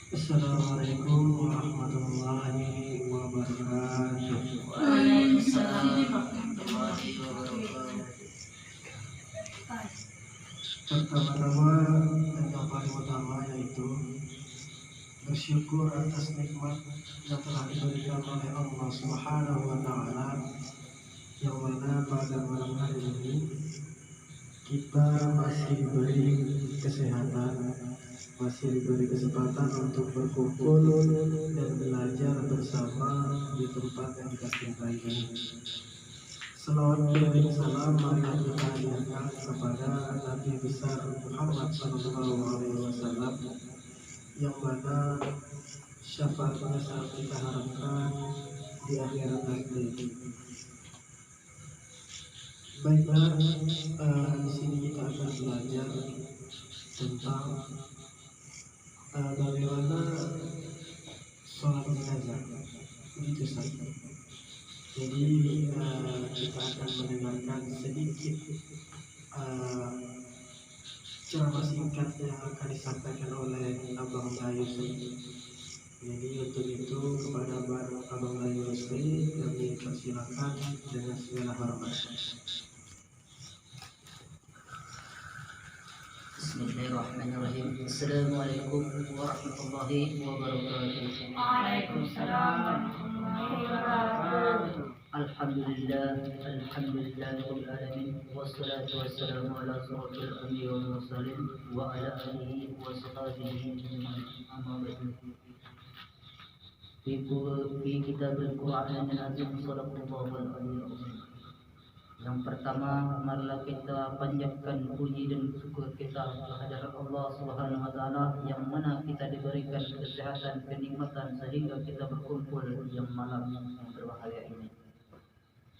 Assalamualaikum warahmatullahi wabarakatuh. Waalaikumsalam warahmatullahi wabarakatuh. Pertama-tama dan yang paling utama yaitu bersyukur atas nikmat yang telah diberikan oleh Allah Subhanahu wa Ta'ala, yang mana pada malam hari ini kita masih diberi kesehatan, masih diberi kesempatan untuk berkumpul dan belajar bersama di tempat yang kita cintai ini. Salawat dan salam marilah kita hadirkan kepada Nabi besar Muhammad Sallallahu Alaihi Wasallam, yang mana syafaatnya sangat kita harapkan di akhirat nanti. Baiklah, di sini kita akan belajar tentang bagaimana sholat jenazah, begitu saja. Jadi kita akan mendengarkan sedikit ceramah singkat yang akan disampaikan oleh Abang Yusri. Jadi untuk itu kepada Abang Yusri kami persilakan dengan segala hormat. Bismillahirrahmanirrahim. Assalamualaikum warahmatullahi wabarakatuh. Waalaikumsalam warahmatullahi wabarakatuh. Alhamdulillah rabbil alamin, wassalatu wassalamu ala asyrafil anbiya'i wal mursalin wa ala alihi wa sahbihi ajma'in. Amma ba'du. Fi kitabil Qur'anil azim, sadaqallahu al-aliyyul azim. Yang pertama, marilah kita panjatkan puji dan syukur kita kehadirat Allah Subhanahu wa Ta'ala, yang mana kita diberikan kesehatan, kenikmatan sehingga kita berkumpul yang malam yang berbahagia ini.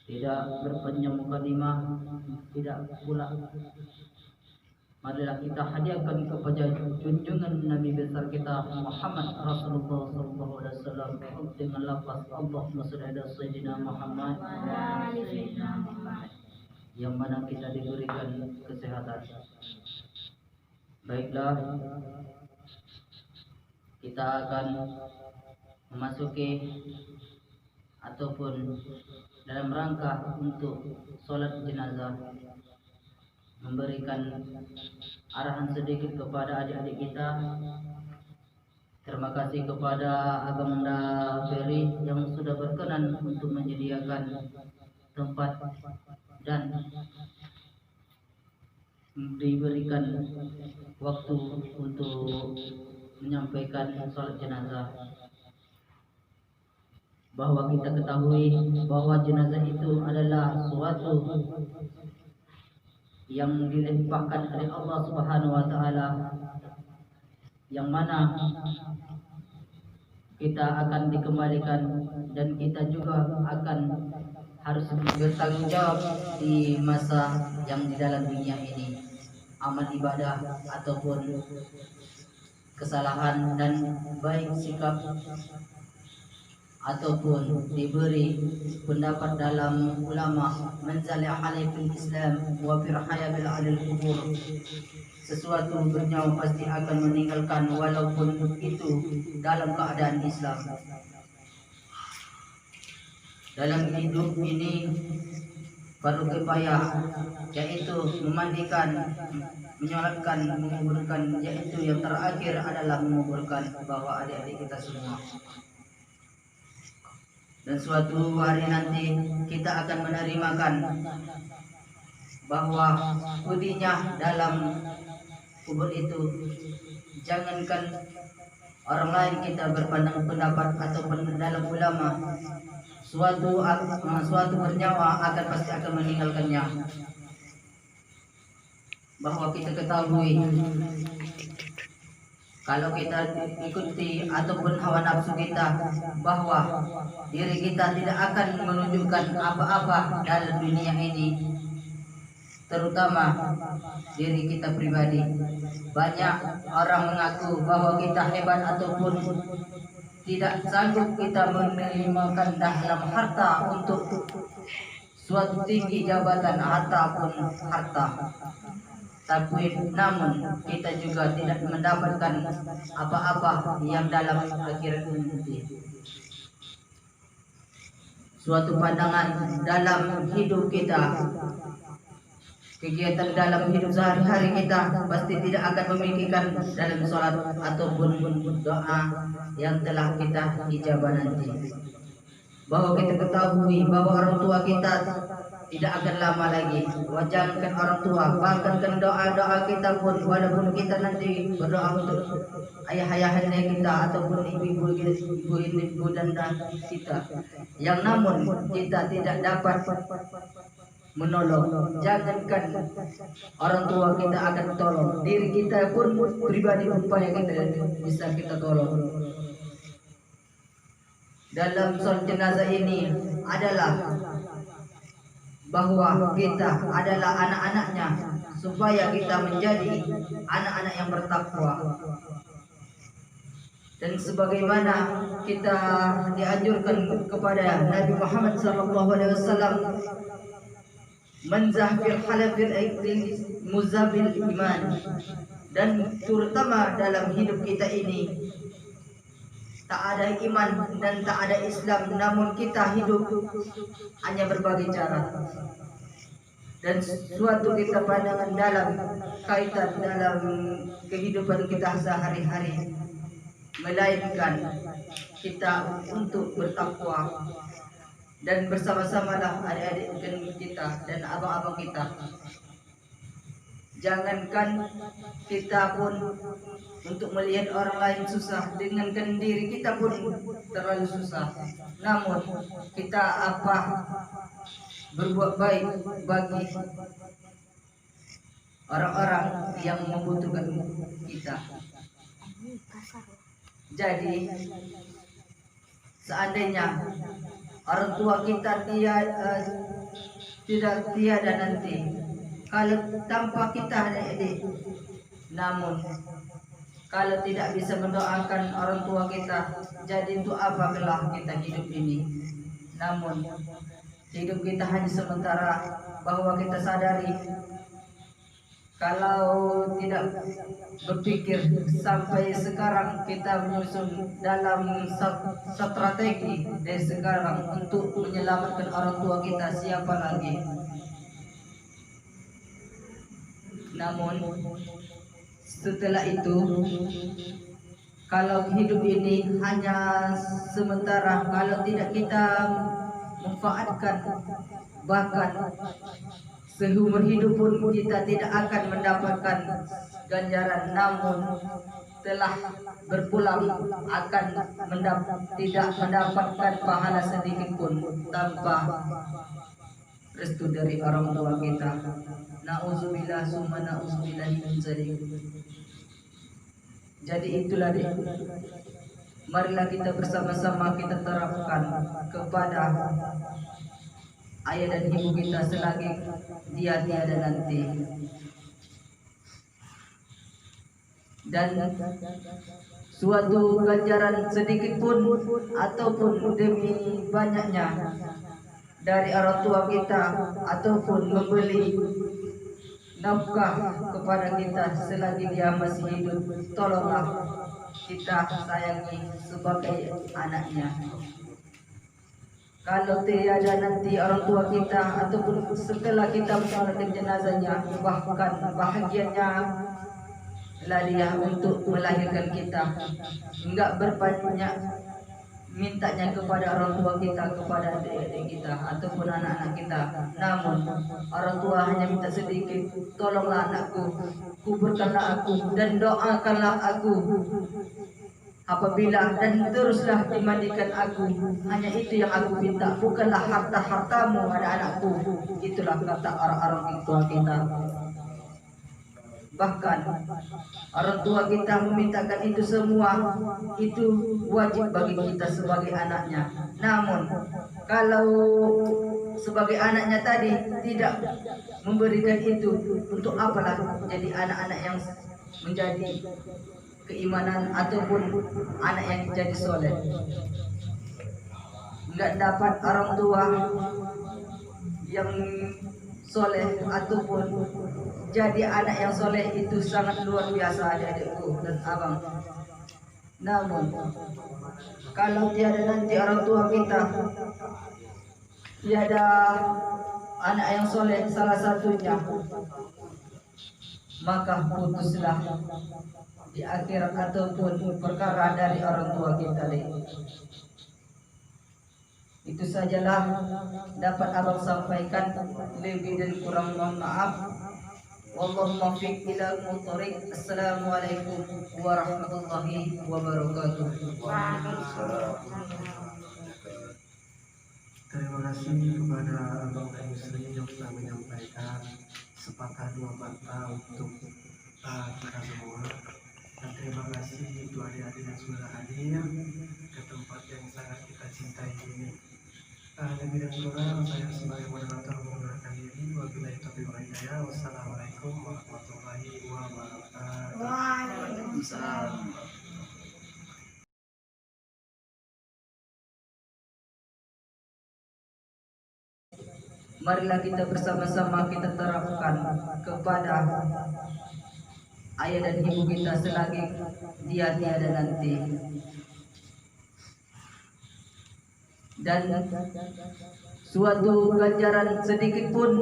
Tidak berpanjang mukadimah, tidak pula, marilah kita hadiahkan kepada junjungan Nabi besar kita Muhammad Rasulullah sallallahu alaihi wasallam dengan lafaz Allahumma shalli ala sayyidina Muhammad yang mana kita diberikan kesehatan. Baiklah, kita akan memasuki ataupun dalam rangka untuk sholat jenazah, memberikan arahan sedikit kepada adik-adik kita. Terima kasih kepada Abang Ferry yang sudah berkenan untuk menyediakan tempat dan diberikan waktu untuk menyampaikan sholat jenazah. Bahwa kita ketahui bahwa jenazah itu adalah suatu yang dilimpahkan oleh Allah Subhanahu wa Ta'ala, yang mana kita akan dikembalikan dan kita juga akan harus bertanggung jawab di masa yang di dalam dunia ini. Amal ibadah ataupun kesalahan dan baik sikap ataupun diberi pendapat dalam ulama manzali alaikum Islam wa firhaya bil alil kubur, sesuatu bernyawa pasti akan meninggalkan walaupun itu dalam keadaan Islam. Dalam hidup ini perlu kifayah, yaitu memandikan, menyolatkan, menguburkan, yaitu yang terakhir adalah menguburkan bahwa adik-adik kita semua. Dan suatu hari nanti kita akan menerimakan bahwa pudinya dalam kubur itu. Jangankan orang lain kita berpandang pendapat ataupun dalam ulama, suatu bernyawa pasti akan meninggalkannya. Bahwa kita ketahui kalau kita ikuti ataupun hawa nafsu kita, bahwa diri kita tidak akan menunjukkan apa-apa dalam dunia ini, terutama diri kita pribadi. Banyak orang mengaku bahwa kita hebat ataupun tidak sanggup kita menerimakan dalam harta untuk suatu tinggi jabatan ataupun harta. Tapi namun kita juga tidak mendapatkan apa-apa yang dalam akhirat nanti. Suatu pandangan dalam hidup kita, kegiatan dalam hidup sehari-hari kita pasti tidak akan memikirkan dalam sholat ataupun doa yang telah kita ijabah nanti. Bahwa kita ketahui bahwa orang tua kita tidak akan lama lagi. Wajarkan orang tua, bahkan doa-doa kita pun, walaupun kita nanti berdoa untuk ayah-ayahanda kita ataupun ibu-ibu danda kita, yang namun kita tidak dapat menolong. Jangankan orang tua kita akan tolong, diri kita pun pribadi upaya kita bisa kita tolong. Dalam soal jenazah ini adalah bahwa kita adalah anak-anaknya, supaya kita menjadi anak-anak yang bertakwa. Dan sebagaimana kita dianjurkan kepada Nabi Muhammad SAW, menzahfir halafil aikil muzabil iman, dan terutama dalam hidup kita ini tak ada iman dan tak ada Islam, namun kita hidup hanya berbagai cara. Dan suatu kita pandangan dalam kaitan dalam kehidupan kita sehari-hari, melainkan kita untuk bertakwa dan bersama-samalah adik-adik kita dan abang-abang kita. Jangankan kita pun untuk melihat orang lain susah, dengankan diri kita pun terlalu susah. Namun kita berbuat baik bagi orang-orang yang membutuhkan kita. Jadi seandainya orang tua kita tidak tiada nanti, kalau tanpa kita adik-adik, namun kalau tidak bisa mendoakan orang tua kita, jadi untuk apa kelak kita hidup ini? Namun hidup kita hanya sementara, bahwa kita sadari kalau tidak berpikir sampai sekarang kita menyusun dalam strategi dari sekarang untuk menyelamatkan orang tua kita, siapa lagi? Namun setelah itu, kalau hidup ini hanya sementara, kalau tidak kita manfaatkan, bahkan seumur hidup pun kita tidak akan mendapatkan ganjaran, namun telah berpulang akan tidak mendapatkan pahala sedikit pun tanpa restu dari orang tua kita. Na'udzubillah summa na'udzubillah min dzalik. Jadi itulah dia. Marilah kita bersama-sama kita terapkan kepada ayah dan ibu kita selagi dia tiada nanti. Dan suatu ganjaran sedikit pun ataupun demi banyaknya dari orang tua kita ataupun membeli nafkah kepada kita selagi dia masih hidup, tolonglah kita sayangi sebagai anaknya. Kalau tiada nanti orang tua kita ataupun setelah kita mensolatkan jenazahnya, bahkan bahagianya lah dia untuk melahirkan kita, enggak berbanyak mintanya kepada orang tua kita, kepada adik-adik kita ataupun anak-anak kita. Namun orang tua hanya minta sedikit, tolonglah anakku, kuburkanlah aku dan doakanlah aku apabila, dan teruslah dimandikan aku. Hanya itu yang aku minta, bukanlah harta-hartamu anak-anakku. Itulah kata orang-orang tua kita. Bahkan orang tua kita memintakan itu semua, itu wajib bagi kita sebagai anaknya. Namun kalau sebagai anaknya tadi tidak memberikan itu, untuk apalah jadi anak-anak yang menjadi keimanan ataupun anak yang jadi soleh? Enggak dapat orang tua yang soleh ataupun jadi anak yang soleh itu sangat luar biasa adik-adikku dan abang. Namun kalau tiada nanti orang tua kita, tiada anak yang soleh salah satunya, maka putuslah di akhirat ataupun perkara dari orang tua kita deh. Itu sajalah dapat abang sampaikan, lebih dan kurang mohon maaf. Wallahumma fiq ila muthariq. Assalamualaikum warahmatullahi wabarakatuh. Terima kasih kepada Abang dan Istri yang telah menyampaikan sepatah dua kata untuk kita semua. Dan terima kasih untuk adik-adik yang sudah hadir ke tempat yang sangat kita cintai ini. Lebih dan kurang saya sebagai moderator mengundurkan diri. Wabillahi taufiq wal hidayah. Wassalamualaikum warahmatullahi wabarakatuh. Waalaikumsalam. Marilah kita bersama-sama kita terapkan kepada ayah dan ibu kita selagi dia tiada nanti. Dan suatu ganjaran sedikit pun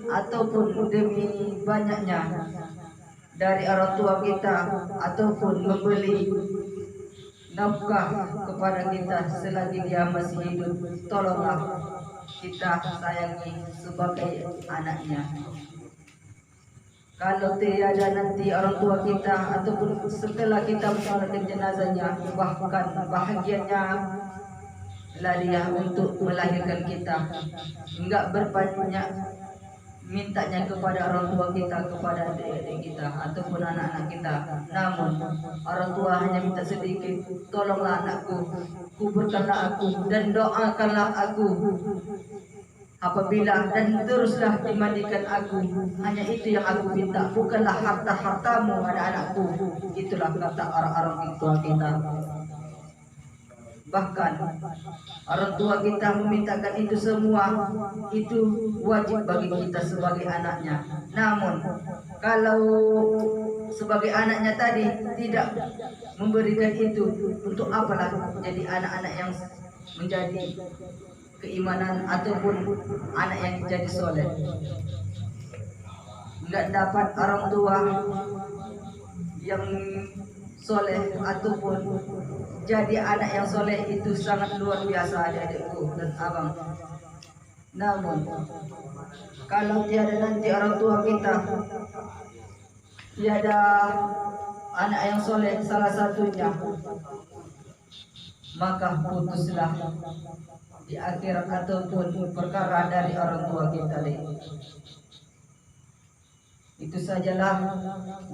ataupun demi banyaknya dari orang tua kita ataupun membeli nafkah kepada kita selagi dia masih hidup, tolonglah kita sayangi sebagai anaknya. Kalau tiada nanti orang tua kita ataupun setelah kita mensolatkan jenazahnya, bahkan bahagianya lah dia untuk melahirkan kita, enggak berbanyak mintanya kepada orang tua kita, kepada adik-adik kita ataupun anak-anak kita. Namun orang tua hanya minta sedikit, tolonglah anakku, kuburkanlah aku dan doakanlah aku apabila dan teruslah dimandikan aku. Hanya itu yang aku minta, bukanlah harta-hartamu anak-anakku. Itulah kata orang-orang tua kita. Bahkan orang tua kita memintakan itu semua, itu wajib bagi kita sebagai anaknya. Namun kalau sebagai anaknya tadi tidak memberikan itu, untuk apalah jadi anak-anak yang menjadi keimanan ataupun anak yang jadi soleh. Enggak dapat orang tua yang soleh ataupun jadi anak yang soleh itu sangat luar biasa adik-adikku dan abang. Namun kalau tiada nanti orang tua kita, tiada anak yang soleh salah satunya, maka putuslah di akhirat ataupun perkara dari orang tua kita deh. Itu sajalah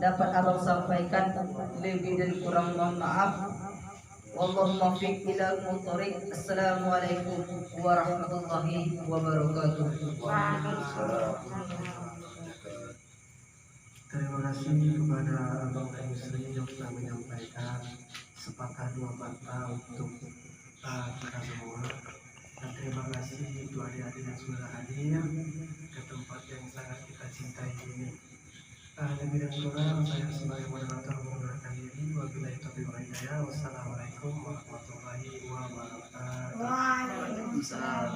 dapat abang sampaikan, lebih dan kurang mohon maaf. Wallahumma fiq ila muthariq. Assalamualaikum warahmatullahi wabarakatuh. Terima kasih kepada Abang dan Istri yang telah menyampaikan sepatah dua kata untuk kita semua. Dan terima kasih untuk adik-adik yang sudah hadir ke tempat yang sangat kita cintai ini. Lebih dan kurang saya sebagai moderator mengundurkan diri. Wabillahi taufiq wal hidayah. Wassalamualaikum warahmatullahi wabarakatuh. Waalaikumsalam.